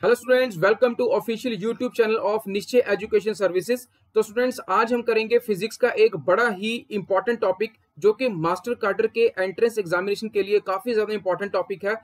Hello students, welcome to official YouTube channel of Nishchay education services. तो students, आज हम करेंगे फिजिक्स का एक बड़ा ही इंपॉर्टेंट टॉपिक जो कि मास्टर कार्डर के एंट्रेंस एग्जामिनेशन के लिए काफी ज्यादा इंपॉर्टेंट टॉपिक है।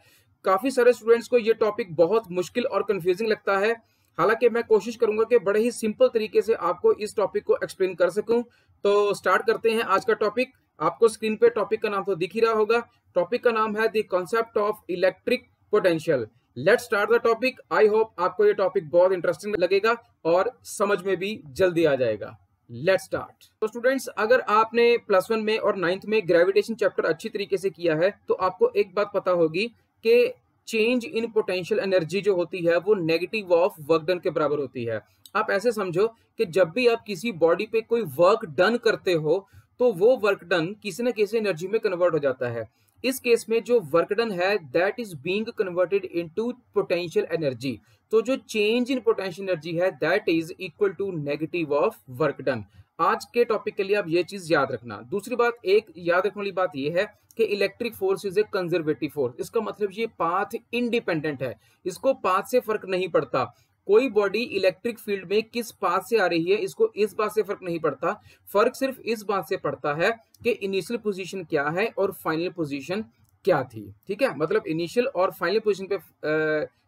काफी सारे स्टूडेंट्स को ये टॉपिक बहुत मुश्किल और कंफ्यूजिंग लगता है। हालांकि मैं कोशिश करूंगा कि बड़े ही सिंपल तरीके से आपको इस टॉपिक को एक्सप्लेन कर सकूं। तो स्टार्ट करते हैं आज का टॉपिक। आपको स्क्रीन पे टॉपिक का नाम तो दिख ही रहा होगा। टॉपिक का नाम है the concept of electric potential. Let's start the topic. I hope आपको ये टॉपिक बहुत इंटरेस्टिंग लगेगा और समझ में भी जल्दी आ जाएगा। Let's start. तो स्टूडेंट्स, अगर आपने +1 में और 9th में ग्रेविटेशन चैप्टर अच्छी तरीके से किया है तो आपको एक बात पता होगी कि चेंज इन पोटेंशियल एनर्जी जो होती है वो नेगेटिव ऑफ वर्क डन के बराबर होती है। आप ऐसे समझो कि जब भी आप किसी बॉडी पे कोई वर्क डन करते हो तो वो वर्क डन किसी न किसी एनर्जी में कन्वर्ट हो जाता है। इस केस में जो वर्क डन है that is being converted into potential energy. तो जो चेंज इन पोटेंशियल एनर्जी है that is equal to negative of work done. आज के टॉपिक के लिए आप ये चीज याद रखना। दूसरी बात, एक याद रखने वाली बात ये है कि electric force is a conservative force. इसका मतलब ये पाथ इंडिपेंडेंट है, इसको पाथ से फर्क नहीं पड़ता। कोई बॉडी इलेक्ट्रिक फील्ड में किस पाथ से आ रही है इसको इस बात से फर्क नहीं पड़ता। फर्क सिर्फ इस बात से पड़ता है कि इनिशियल पोजीशन क्या है और फाइनल पोजीशन क्या थी। ठीक है, मतलब इनिशियल और फाइनल पोजीशन पे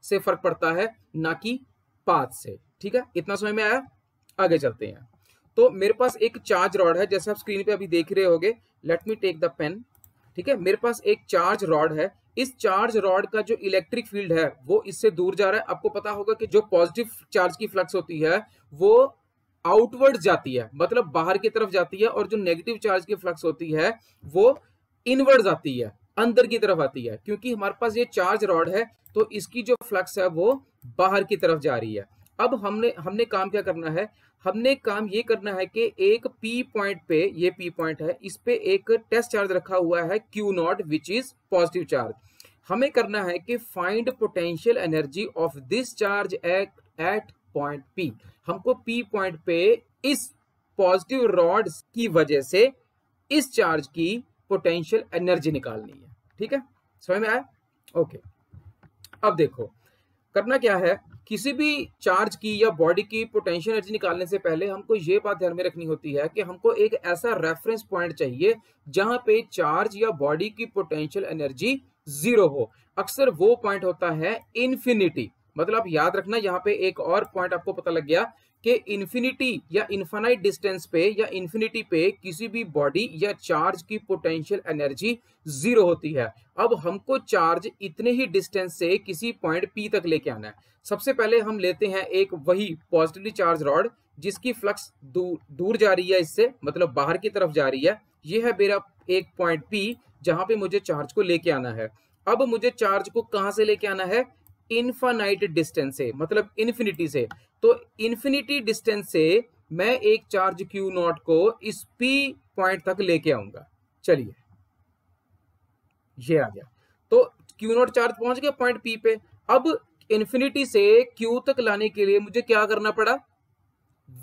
से फर्क पड़ता है, ना कि पाथ से। ठीक है, इतना समझ में आया? आगे चलते हैं। तो मेरे पास एक चार्ज रॉड है, जैसे आप स्क्रीन पे अभी देख रहे होगे। Let me take the pen. ठीक है, मेरे पास एक चार्ज रॉड है। इस चार्ज रॉड का जो इलेक्ट्रिक फील्ड है वो इससे दूर जा रहा है। आपको पता होगा कि जो पॉजिटिव चार्ज की फ्लक्स होती है वो आउटवर्ड जाती है, मतलब बाहर की तरफ जाती है, और जो नेगेटिव चार्ज की फ्लक्स होती है वो इनवर्ड जाती है, अंदर की तरफ आती है। क्योंकि हमारे पास ये चार्ज रॉड है तो इसकी जो फ्लक्स है वो बाहर की तरफ जा रही है। अब हमने काम क्या करना है? हमने काम ये करना है कि एक P पॉइंट पे, ये P पॉइंट है, इस पे एक टेस्ट चार्ज रखा हुआ है Q0 which is positive charge. हमें करना है कि find potential energy of this charge at point P। हमको P पॉइंट पे इस पॉजिटिव रॉड की वजह से इस चार्ज की पोटेंशियल एनर्जी निकालनी है। ठीक है, समझ में आया? ओके, अब देखो करना क्या है। किसी भी चार्ज की या बॉडी की पोटेंशियल एनर्जी निकालने से पहले हमको ये बात ध्यान में रखनी होती है कि हमको एक ऐसा रेफरेंस पॉइंट चाहिए जहां पे चार्ज या बॉडी की पोटेंशियल एनर्जी 0 हो। अक्सर वो पॉइंट होता है इन्फिनिटी। मतलब आप याद रखना, यहाँ पे एक और पॉइंट आपको पता लग गया कि इन्फिनिटी या इनफाइनाइट डिस्टेंस पे या इन्फिनिटी पे किसी भी बॉडी या चार्ज की पोटेंशियल एनर्जी 0 होती है। अब हमको चार्ज इतने ही डिस्टेंस से किसी पॉइंट P तक लेके आना है। सबसे पहले हम लेते हैं एक वही पॉजिटिवली चार्ज रॉड जिसकी फ्लक्स दूर जा रही है इससे, मतलब बाहर की तरफ जा रही है। ये है मेरा एक पॉइंट P जहां पे मुझे चार्ज को लेके आना है। अब मुझे चार्ज को कहां से लेके आना है? इनफाइनाइट डिस्टेंस से, मतलब इन्फिनिटी से। तो इन्फिनिटी डिस्टेंस से मैं एक चार्ज Q0 को इस P पॉइंट तक लेके आऊंगा। चलिए, ये आ गया। तो Q0 चार्ज पहुंच गया पॉइंट P पे। अब इन्फिनिटी से Q तक लाने के लिए मुझे क्या करना पड़ा?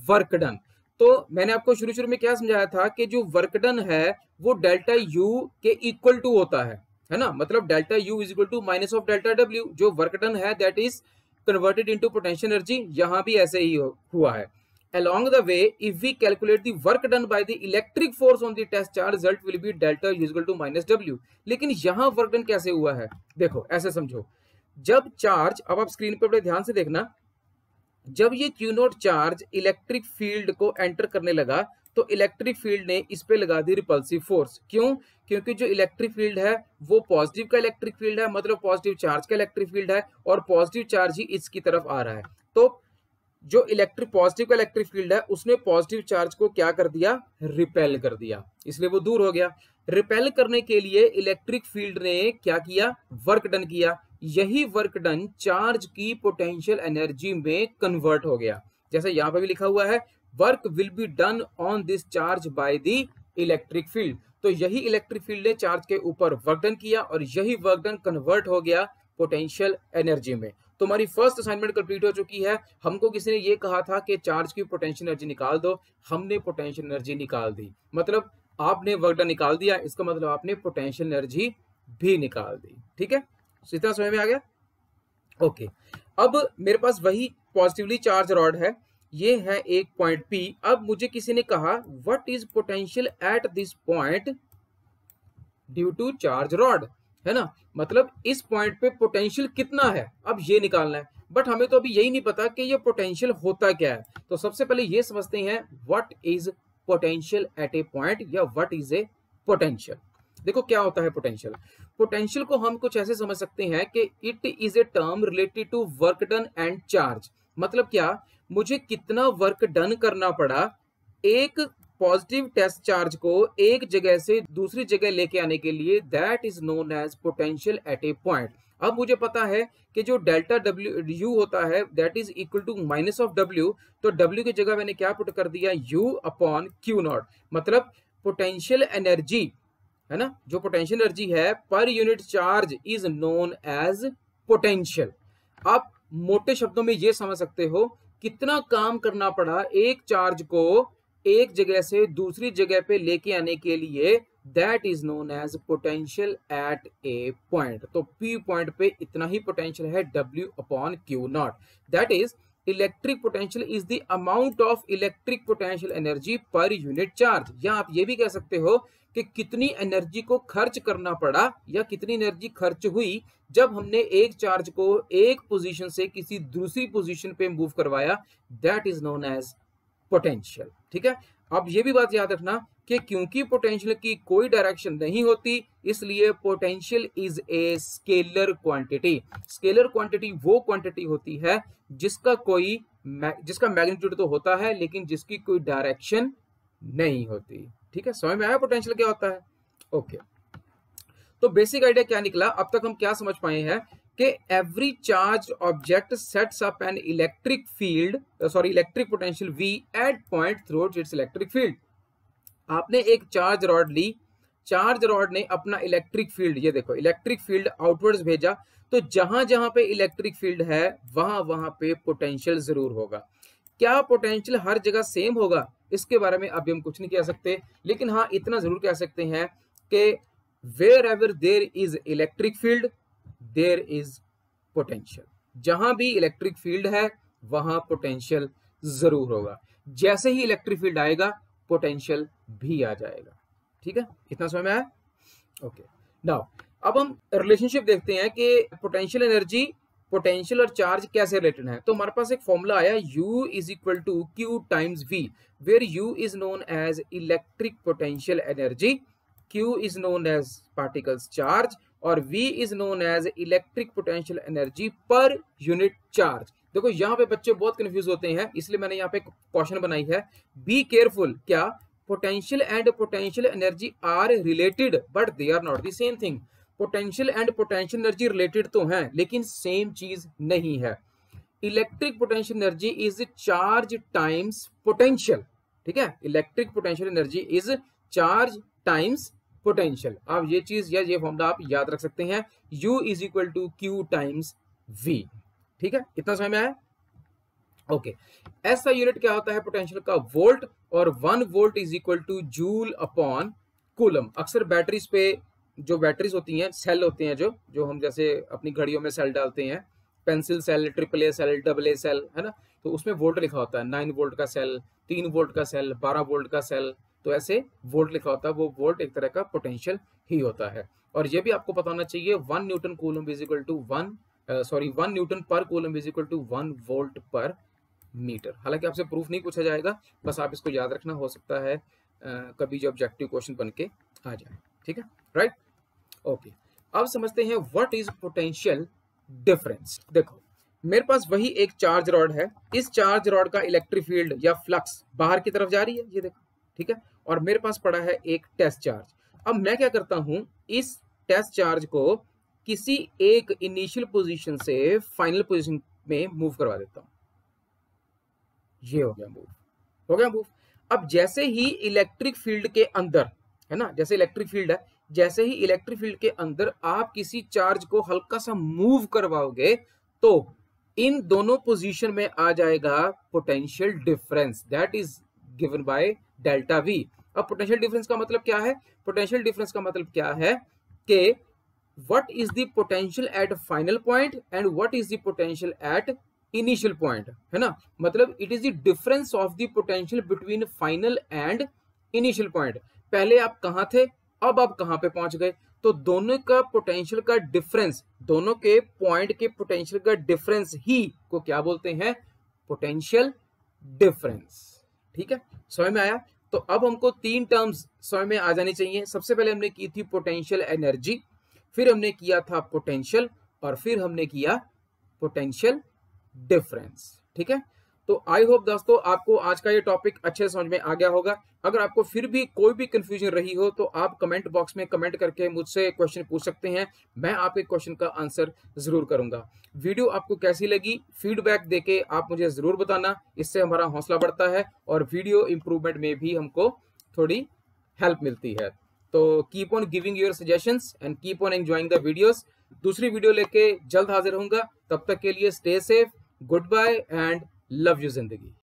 Work done. तो मैंने आपको शुरू में क्या समझाया था कि जो वर्क डन है वो डेल्टा U के इक्वल टू होता है ना। मतलब delta U is equal to minus of delta W। जो वर्क डन है that is converted into potential energy. यहां भी ऐसे ही हुआ है। Along the way, if we calculate the work done by the electric force on the test charge, result will be delta U equal to minus W। लेकिन यहां work done कैसे हुआ है? देखो, ऐसे समझो। जब चार्ज, अब आप स्क्रीन पर बड़े ध्यान से देखना, जब ये Q0 चार्ज इलेक्ट्रिक फील्ड को एंटर करने लगा तो इलेक्ट्रिक फील्ड ने इस पे लगा दी रिपल्सिव फोर्स। क्यों? क्योंकि जो इलेक्ट्रिक फील्ड है वो पॉजिटिव का इलेक्ट्रिक फील्ड है, मतलब पॉजिटिव चार्ज का इलेक्ट्रिक फील्ड है, और पॉजिटिव चार्ज ही इसकी तरफ आ रहा है। तो जो पॉजिटिव का इलेक्ट्रिक फील्ड है उसने पॉजिटिव चार्ज को क्या कर दिया? रिपेल कर दिया, इसलिए वो दूर हो गया। रिपेल करने के लिए इलेक्ट्रिक फील्ड ने क्या किया? वर्क डन किया। यही वर्क डन चार्ज की पोटेंशियल एनर्जी में कन्वर्ट हो गया। जैसे यहां पर भी लिखा हुआ है, work will be done on this charge by the electric field. तो यही इलेक्ट्रिक फील्ड ने चार्ज के ऊपर वर्क डन किया और यही वर्क डन कन्वर्ट हो गया पोटेंशियल एनर्जी में। तो हमारी फर्स्ट असाइनमेंट कंप्लीट हो चुकी है। हमको किसी ने ये कहा था कि चार्ज की पोटेंशियल एनर्जी निकाल दो, हमने पोटेंशियल एनर्जी निकाल दी। मतलब आपने वर्क डन निकाल दिया, इसका मतलब आपने पोटेंशियल एनर्जी भी निकाल दी। ठीक है, इतना समझ में आ गया? ओके, अब मेरे पास वही पॉजिटिवली चार्ज रॉड है, ये है एक पॉइंट P। अब मुझे किसी ने कहा what is potential at this point due to charge rod, है ना, मतलब इस पॉइंट पे पोटेंशियल कितना है, अब ये निकालना है। बट हमें तो अभी यही नहीं पता कि ये पोटेंशियल होता क्या है। तो सबसे पहले ये समझते हैं what is potential at a point, या व्हाट इज ए पोटेंशियल। देखो क्या होता है पोटेंशियल। पोटेंशियल को हम कुछ ऐसे समझ सकते हैं कि it is a term related to work done and charge. मतलब क्या, मुझे कितना वर्क डन करना पड़ा एक पॉजिटिव टेस्ट चार्ज को एक जगह से दूसरी जगह लेके आने के लिए, that is known as potential at a point. अब मुझे पता है कि जो डेल्टा डब्ल्यू यू होता है that is equal to minus of W, तो डब्ल्यू की जगह मैंने क्या पुट कर दिया, यू अपॉन क्यू नॉट। मतलब पोटेंशियल एनर्जी, है ना, जो पोटेंशियल एनर्जी है per unit charge is known as potential. आप मोटे शब्दों में ये समझ सकते हो कितना काम करना पड़ा एक चार्ज को एक जगह से दूसरी जगह पे लेके आने के लिए, that is known as potential at a point. तो P पॉइंट पे इतना ही पोटेंशियल है, W upon Q naught. That is electric potential is the amount of electric potential energy per unit charge. या आप ये भी कह सकते हो कि कितनी एनर्जी को खर्च करना पड़ा या कितनी एनर्जी खर्च हुई जब हमने एक चार्ज को एक पोजीशन से किसी दूसरी पोजीशन पे मूव करवाया, that is known as potential. ठीक है, अब ये भी बात याद रखना कि क्योंकि पोटेंशियल की कोई डायरेक्शन नहीं होती, इसलिए potential is a scalar quantity. Scalar quantity वो क्वांटिटी होती है जिसका मैग्नीट्यूड तो होता है लेकिन जिसकी कोई डायरेक्शन नहीं होती। ठीक है, समझ में आया पोटेंशियल क्या होता है। ओके, तो बेसिक आइडिया क्या निकला, अब तक हम क्या समझ पाए हैं कि every charge object sets up an electric potential V at point through its electric field. आपने एक चार्ज रॉड ली, चार्ज रॉड ने अपना इलेक्ट्रिक फील्ड, ये देखो इलेक्ट्रिक फील्ड आउटवर्ड्स भेजा, तो जहां जहां पे इलेक्ट्रिक फील्ड है वहां वहां पे पोटेंशियल जरूर होगा। क्या पोटेंशियल हर जगह सेम होगा, इसके बारे में अभी हम कुछ नहीं कह सकते, लेकिन हाँ इतना जरूर कह सकते हैं कि wherever there is electric field there is potential. जहां भी इलेक्ट्रिक फील्ड है वहां पोटेंशियल जरूर होगा। जैसे ही इलेक्ट्रिक फील्ड आएगा पोटेंशियल भी आ जाएगा। ठीक है, इतना समझ में आया। ओके, नाउ अब हम रिलेशनशिप देखते हैं कि पोटेंशियल एनर्जी, पोटेंशियल और चार्ज कैसे रिलेटेड है। तो हमारे पास एक फॉर्मूला आया U is equal to Q times V, where U is known as electric potential energy, Q is known as particles charge और V is known as electric potential energy per unit charge. देखो यहाँ पे बच्चे बहुत confuse होते हैं, इसलिए मैंने यहाँ पे क्वेश्चन बनाई है, बी केयरफुल। क्या potential and potential energy are related but they are not the same thing. Potential and potential energy related तो हैं लेकिन सेम चीज नहीं है। Electric potential energy is charge times potential. ठीक है, electric potential energy is charge times potential. आप ये चीज या ये फॉर्मूला आप याद रख सकते हैं, U is equal to Q times V। ठीक है, इतना समझ में आया। ओके, ऐसा यूनिट क्या होता है पोटेंशियल का, वोल्ट, और 1 volt is equal two joule upon coulomb. अक्सर बैटरीज पे जो बैटरीज होती हैं, सेल होते हैं जो हम जैसे अपनी घड़ियों में सेल डालते हैं, pencil cell, AAA cell, AA cell, है ना, तो उसमें वोल्ट लिखा होता है। 9 वोल्ट का सेल, 3 वोल्ट का सेल, 12 वोल्ट का सेल, तो ऐसे वोल्ट लिखा होता है। वो वोल्ट एक तरह का पोटेंशियल ही होता है। और ये भी आपको पता होना चाहिए 1 newton coulomb is equal to 1 newton per coulomb is equal to 1 volt per metre. हालांकि आपसे प्रूफ नहीं पूछा जाएगा, बस आप इसको याद रखना, हो सकता है कभी जो ऑब्जेक्टिव क्वेश्चन बन के आ जाए। ठीक है, राइट। ओके, अब समझते हैं व्हाट इज पोटेंशियल डिफरेंस। देखो मेरे पास वही एक चार्ज रॉड है, इस चार्ज रॉड का इलेक्ट्रिक फील्ड या फ्लक्स बाहर की तरफ जा रही है, ये देखो। ठीक है, और मेरे पास पड़ा है एक टेस्ट चार्ज। अब मैं क्या करता हूं, इस टेस्ट चार्ज को किसी एक इनिशियल पोजीशन से फाइनल पोजीशन में मूव करवा देता हूं। ये हो गया मूव। अब जैसे ही इलेक्ट्रिक फील्ड के अंदर, है ना, जैसे इलेक्ट्रिक फील्ड है, जैसे ही इलेक्ट्रिक फील्ड के अंदर आप किसी चार्ज को हल्का सा मूव करवाओगे तो इन दोनों पोजीशन में आ जाएगा potential difference, that is given by delta V। अब पोटेंशियल डिफरेंस का मतलब क्या है, पोटेंशियल डिफरेंस का मतलब क्या है कि what is the potential at final point and what is the potential at initial point, है ना, मतलब it is the difference of the potential between final and initial point। पहले आप कहाँ थे, अब आप कहाँ पे पहुंच गए, तो दोनों का पोटेंशियल का डिफरेंस, दोनों के पॉइंट के पोटेंशियल का डिफरेंस ही को क्या बोलते हैं, पोटेंशियल डिफरेंस। ठीक है, समझ में आया। तो अब हमको तीन टर्म्स समझ में आ जानी चाहिए। सबसे पहले हमने की थी पोटेंशियल एनर्जी, फिर हमने किया था पोटेंशियल, और फिर हमने किया पोटेंशियल डिफरेंस। ठीक है, तो आई होप दोस्तों आपको आज का ये टॉपिक अच्छे समझ में आ गया होगा। अगर आपको फिर भी कोई भी कंफ्यूजन रही हो तो आप कमेंट बॉक्स में कमेंट करके मुझसे क्वेश्चन पूछ सकते हैं, मैं आपके क्वेश्चन का आंसर जरूर करूंगा। वीडियो आपको कैसी लगी फीडबैक देके आप मुझे जरूर बताना, इससे हमारा हौसला बढ़ता है और वीडियो इंप्रूवमेंट में भी हमको थोड़ी हेल्प मिलती है। तो keep on giving your suggestions and keep on enjoying the videos. दूसरी वीडियो लेके जल्द हाजिर होऊंगा, तब तक के लिए stay safe, goodbye and love you जिंदगी।